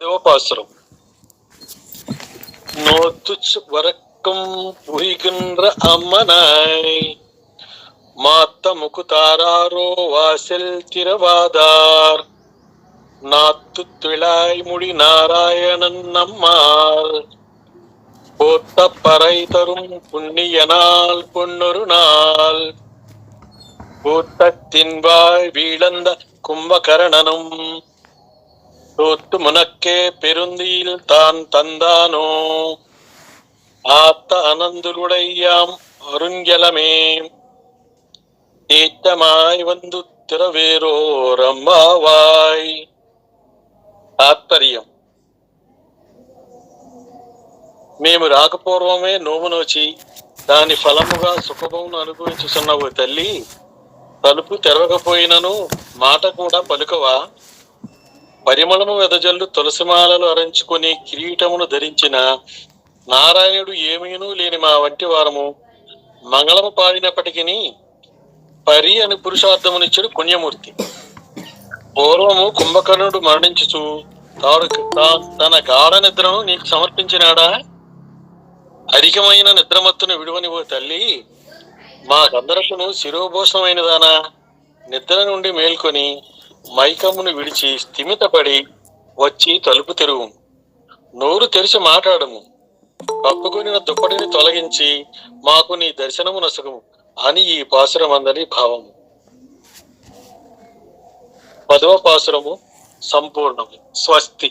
சிவபாசுரம். நோத்துச் வரக்கும் புரிகின்ற அம்மனாய் மாத்த முகுதாரோ வாசல் திரவாதார் நாத்து திளாய் முடி நாராயணன் நம்மால் போத்த பறை தரும் புண்ணியனால் பொன்னொரு நாள் கூட்டத்தின்வாய் வீழந்த கும்பகரணனும் தோத்து முனக்கே பெருந்தியில் தான் தந்தானோ ஆத்த அனந்துடையாம் அருஞ்சலமே ஏற்றமாய் வந்து திரவேரோர் அம்மாவாய். తాత్పర్యం: మేము రాకపూర్వమే నోము నోచి దాని ఫలముగా సుఖమును అనుభవించుచున్న ఓ తల్లి, తలుపు తెరవకపోయినను మాట కూడా పలుకవా? పరిమళము వెదజల్లు తులసిమాలలు అరంచుకొని కిరీటమును ధరించిన నారాయణుడు ఏమీనూ లేని మా వంటి వారము మంగళము పాడినప్పటికీ పరి అని పురుషార్థమునిచ్చుడు పుణ్యమూర్తి. పూర్వము కుంభకర్ణుడు మరణించుచు తన గాఢ నిద్రను నీకు సమర్పించినాడా? అధికమైన నిద్రమత్తును విడువని ఓ తల్లి, మాకందరకును శిరోభూషణమైనదానా, నిద్ర నుండి మేల్కొని మైకమును విడిచి స్థిమితపడి వచ్చి తలుపు తెరువు, నోరు తెరిచి మాట్లాడము, కప్పుకొనిన దుప్పటిని తొలగించి మాకు నీ దర్శనము నొసగుము అని ఈ పాసురమందలి భావము. 10వ పాసురము సంపూర్ణము. స్వస్తి.